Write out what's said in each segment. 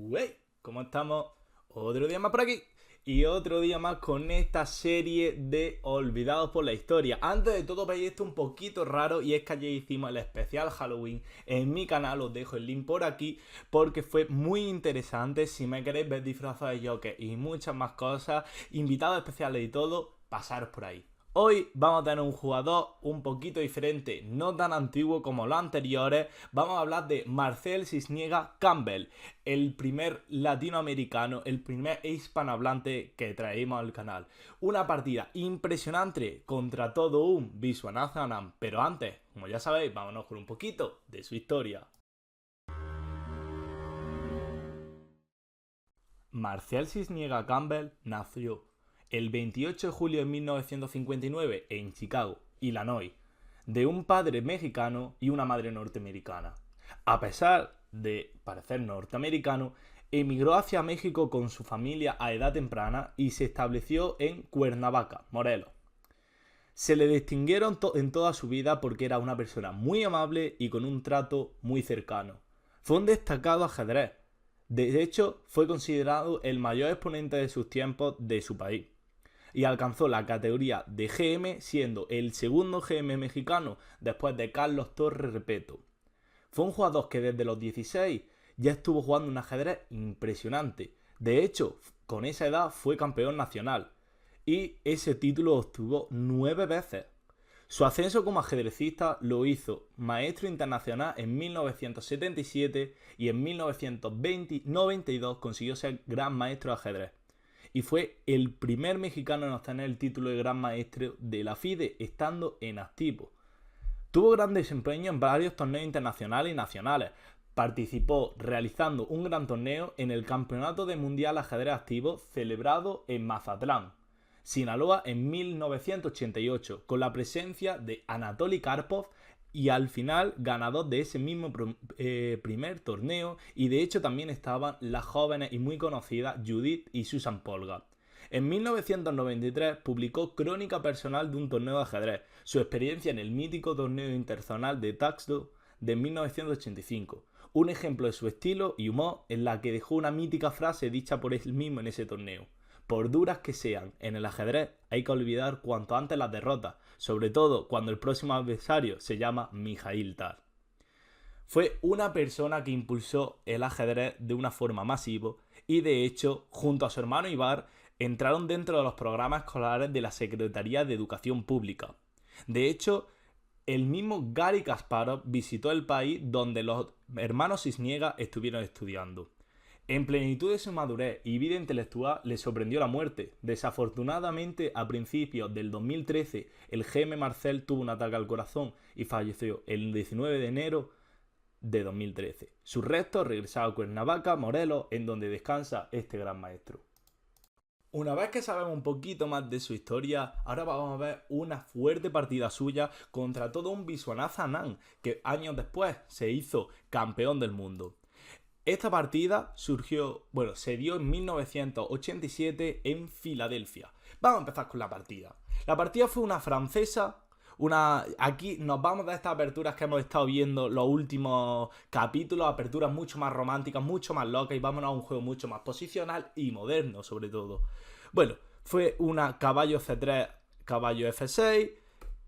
Wey, ¿cómo estamos? Otro día más por aquí y otro día más con esta serie de Olvidados por la Historia. Antes de todo veis esto un poquito raro y es que ayer hicimos el especial Halloween en mi canal, os dejo el link por aquí porque fue muy interesante. Si me queréis ver disfrazado de Joker y muchas más cosas, invitados especiales y todo, pasaros por ahí. Hoy vamos a tener un jugador un poquito diferente, no tan antiguo como los anteriores. Vamos a hablar de Marcel Cisniega Campbell, el primer latinoamericano, el primer hispanohablante que traemos al canal. Una partida impresionante contra todo un Viswanathan, pero antes, como ya sabéis, vámonos con un poquito de su historia. Marcel Cisniega Campbell nació el 28 de julio de 1959 en Chicago, Illinois, de un padre mexicano y una madre norteamericana. A pesar de parecer norteamericano, emigró hacia México con su familia a edad temprana y se estableció en Cuernavaca, Morelos. Se le distinguieron en toda su vida porque era una persona muy amable y con un trato muy cercano. Fue un destacado ajedrez. De hecho, fue considerado el mayor exponente de sus tiempos de su país y alcanzó la categoría de GM, siendo el segundo GM mexicano después de Carlos Torres Repeto. Fue un jugador que desde los 16 ya estuvo jugando un ajedrez impresionante. De hecho, con esa edad fue campeón nacional y ese título lo obtuvo 9 veces. Su ascenso como ajedrecista lo hizo maestro internacional en 1977 y en 1992 consiguió ser gran maestro de ajedrez. Y fue el primer mexicano en obtener el título de gran maestro de la FIDE estando en activo. Tuvo gran desempeño en varios torneos internacionales y nacionales. Participó realizando un gran torneo en el Campeonato de Mundial Ajedrez Activo celebrado en Mazatlán, Sinaloa en 1988, con la presencia de Anatoly Karpov y al final ganador de ese mismo primer torneo, y de hecho también estaban las jóvenes y muy conocidas Judith y Susan Polgar. En 1993 publicó Crónica personal de un torneo de ajedrez, su experiencia en el mítico torneo internacional de Taxdo de 1985, un ejemplo de su estilo y humor en la que dejó una mítica frase dicha por él mismo en ese torneo: por duras que sean, en el ajedrez hay que olvidar cuanto antes las derrotas, sobre todo cuando el próximo adversario se llama Mikhail Tal. Fue una persona que impulsó el ajedrez de una forma masiva y de hecho, junto a su hermano Ibar, entraron dentro de los programas escolares de la Secretaría de Educación Pública. De hecho, el mismo Garry Kasparov visitó el país donde los hermanos Cisniega estuvieron estudiando. En plenitud de su madurez y vida intelectual le sorprendió la muerte. Desafortunadamente, a principios del 2013, el GM Marcel tuvo un ataque al corazón y falleció el 19 de enero de 2013. Sus restos regresaron a Cuernavaca, Morelos, en donde descansa este gran maestro. Una vez que sabemos un poquito más de su historia, ahora vamos a ver una fuerte partida suya contra todo un Viswanathan, que años después se hizo campeón del mundo. Esta partida se dio en 1987 en Filadelfia. Vamos a empezar con la partida. La partida fue una francesa. Aquí nos vamos de estas aperturas que hemos estado viendo los últimos capítulos, aperturas mucho más románticas, mucho más locas, y vámonos a un juego mucho más posicional y moderno sobre todo. Bueno, fue una caballo C3, caballo F6,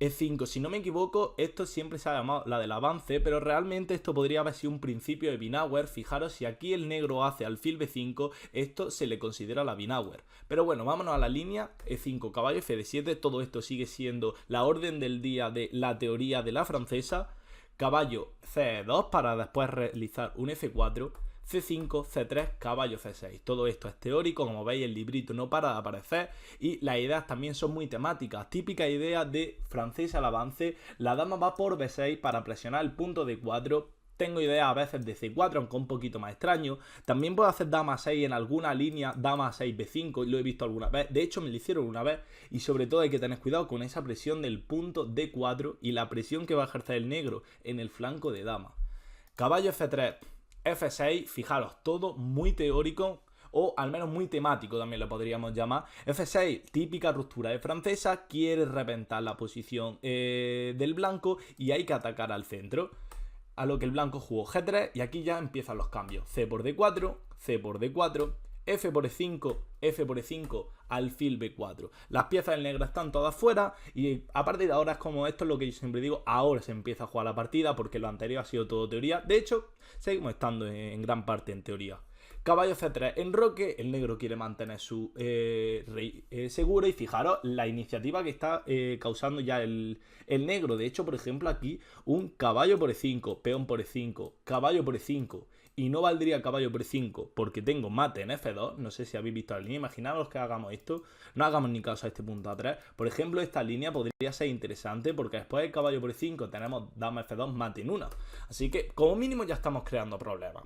E5, si no me equivoco, esto siempre se ha llamado la del avance, pero realmente esto podría haber sido un principio de Binauer. Fijaros, si aquí el negro hace alfil B5, esto se le considera la Binauer. Pero bueno, vámonos a la línea E5, caballo F7, todo esto sigue siendo la orden del día de la teoría de la francesa. Caballo C2 para después realizar un F4, C5, C3, caballo C6. Todo esto es teórico, como veis el librito no para de aparecer y las ideas también son muy temáticas. Típica idea de francés al avance, la dama va por B6 para presionar el punto D4. Tengo ideas a veces de C4, aunque un poquito más extraño. También puedo hacer dama 6 en alguna línea, dama 6, B5, y lo he visto alguna vez. De hecho, me lo hicieron una vez y sobre todo hay que tener cuidado con esa presión del punto D4 y la presión que va a ejercer el negro en el flanco de dama. Caballo F3, F6, fijaros, todo muy teórico o al menos muy temático también lo podríamos llamar. F6, típica ruptura de francesa, quiere reventar la posición del blanco y hay que atacar al centro. A lo que el blanco jugó G3 y aquí ya empiezan los cambios. C por D4, C por D4, F por E5, F por E5, alfil B4. Las piezas del negro están todas fuera y a partir de ahora es como esto es lo que yo siempre digo, ahora se empieza a jugar la partida porque lo anterior ha sido todo teoría. De hecho, seguimos estando en gran parte en teoría. Caballo C3 enroque, el negro quiere mantener su rey seguro y fijaros la iniciativa que está causando ya el negro. De hecho, por ejemplo, aquí un caballo por E5, peón por E5, caballo por E5 y no valdría caballo por E5 porque tengo mate en F2, no sé si habéis visto la línea, imaginaos que hagamos esto, no hagamos ni caso a este punto A3, por ejemplo esta línea podría ser interesante porque después del caballo por E5 tenemos dama F2, mate en una, así que como mínimo ya estamos creando problemas.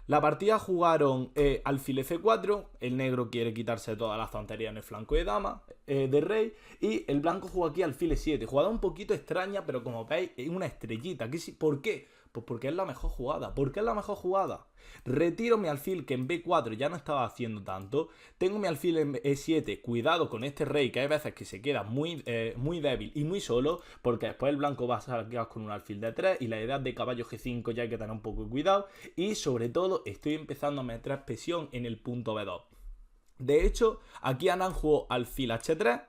La partida jugaron alfil F4, el negro quiere quitarse todas las tonterías en el flanco de dama, de rey, y el blanco jugó aquí alfil E7, jugada un poquito extraña, pero como veis, es una estrellita. ¿Por qué? Pues porque es la mejor jugada. ¿Por qué es la mejor jugada? Retiro mi alfil que en B4 ya no estaba haciendo tanto. Tengo mi alfil en E7. Cuidado con este rey que hay veces que se queda muy débil y muy solo. Porque después el blanco va a sacar con un alfil de 3. Y la idea de caballo G5 ya hay que tener un poco de cuidado. Y sobre todo estoy empezando a meter presión en el punto B2. De hecho, aquí Anand jugó alfil H3.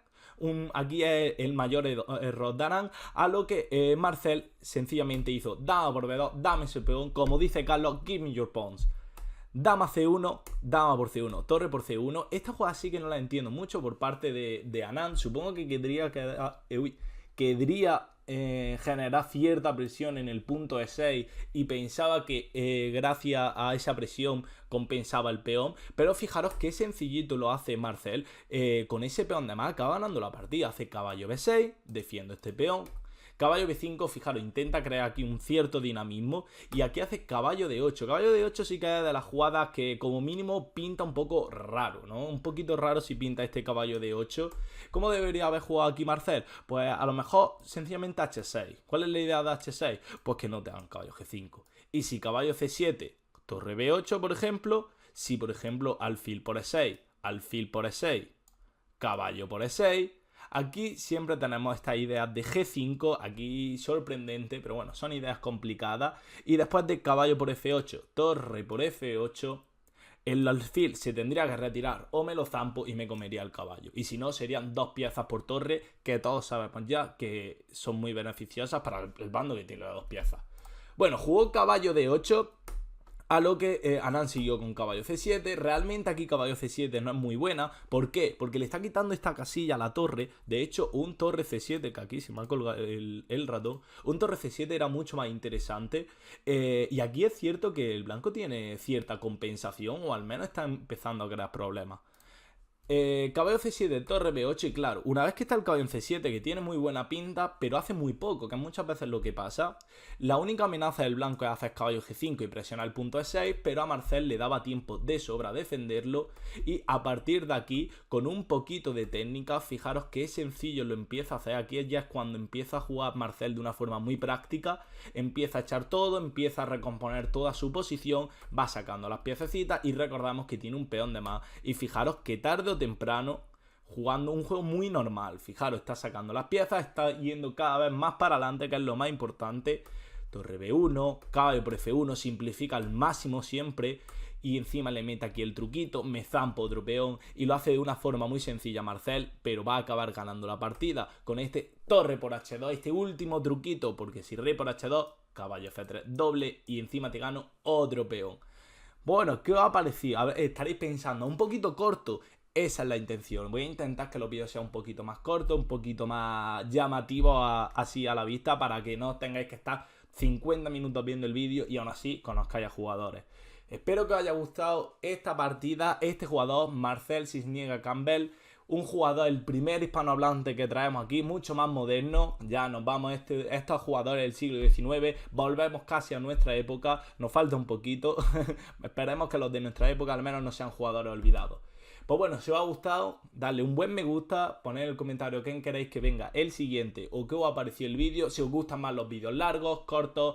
Aquí es el mayor error de Anand, a lo que Marcel sencillamente hizo dama por B2, dame ese peón, como dice Carlos, give me your pawns. Dama C1, dama por C1, torre por C1. Esta jugada sí que no la entiendo mucho por parte de Anand. Supongo que querría generar cierta presión en el punto E6 y pensaba que gracias a esa presión compensaba el peón, pero fijaros qué sencillito lo hace Marcel, con ese peón de más acaba ganando la partida, hace caballo B6, defiendo este peón, caballo B5, fijaros, intenta crear aquí un cierto dinamismo y aquí hace caballo D8. Caballo D8 sí que es de las jugadas que como mínimo pinta un poco raro, ¿no? Un poquito raro si pinta este caballo D8. ¿Cómo debería haber jugado aquí Marcel? Pues a lo mejor sencillamente H6. ¿Cuál es la idea de H6? Pues que no te hagan caballo G5. Y si caballo C7, torre B8, por ejemplo, si por ejemplo alfil por E6, alfil por E6, caballo por E6, aquí siempre tenemos estas ideas de G5, aquí sorprendente, pero bueno, son ideas complicadas. Y después de caballo por F8, torre por F8, el alfil se tendría que retirar o me lo zampo y me comería el caballo. Y si no, serían dos piezas por torre que todos sabemos ya que son muy beneficiosas para el bando que tiene las dos piezas. Bueno, jugó caballo D8. A lo que Anand siguió con caballo C7. Realmente aquí caballo C7 no es muy buena. ¿Por qué? Porque le está quitando esta casilla a la torre. De hecho, un torre C7, que aquí se me ha colgado el ratón, un torre C7 era mucho más interesante. Y aquí es cierto que el blanco tiene cierta compensación, o al menos está empezando a crear problemas. Caballo C7, torre B8 y claro, una vez que está el caballo en C7 que tiene muy buena pinta, pero hace muy poco, que muchas veces lo que pasa, la única amenaza del blanco es hacer caballo G5 y presionar el punto E6, pero a Marcel le daba tiempo de sobra a defenderlo y a partir de aquí, con un poquito de técnica, fijaros qué sencillo lo empieza a hacer. Aquí ya es cuando empieza a jugar Marcel de una forma muy práctica, empieza a echar todo, empieza a recomponer toda su posición, va sacando las piececitas y recordamos que tiene un peón de más y fijaros que tarde o temprano, jugando un juego muy normal. Fijaros, está sacando las piezas, está yendo cada vez más para adelante, que es lo más importante. Torre B1, caballo por F1, simplifica al máximo siempre. Y encima le mete aquí el truquito, me zampo otro peón y lo hace de una forma muy sencilla Marcel, pero va a acabar ganando la partida con este torre por H2, este último truquito, porque si rey por H2, caballo F3 doble y encima te gano otro peón. Bueno, ¿qué os ha parecido? A ver, estaréis pensando, un poquito corto. Esa es la intención. Voy a intentar que los vídeos sean un poquito más cortos, un poquito más llamativos así a la vista, para que no tengáis que estar 50 minutos viendo el vídeo y aún así conozcáis a jugadores. Espero que os haya gustado esta partida, este jugador, Marcel Cisniega Campbell, un jugador, el primer hispanohablante que traemos aquí, mucho más moderno. Ya nos vamos, estos jugadores del siglo XIX, volvemos casi a nuestra época, nos falta un poquito. Esperemos que los de nuestra época al menos no sean jugadores olvidados. Pues bueno, si os ha gustado, dadle un buen me gusta, poned en el comentario quién queréis que venga el siguiente o qué os ha parecido el vídeo, si os gustan más los vídeos largos, cortos,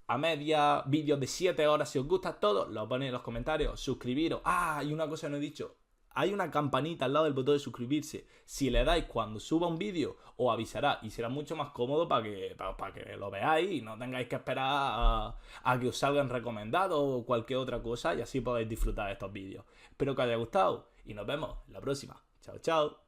a media, vídeos de 7 horas, si os gusta todo, lo ponéis en los comentarios, suscribiros. Ah, y una cosa no he dicho, hay una campanita al lado del botón de suscribirse. Si le dais cuando suba un vídeo, os avisará y será mucho más cómodo para que lo veáis y no tengáis que esperar a que os salgan recomendados o cualquier otra cosa y así podéis disfrutar de estos vídeos. Espero que os haya gustado y nos vemos en la próxima. Chao, chao.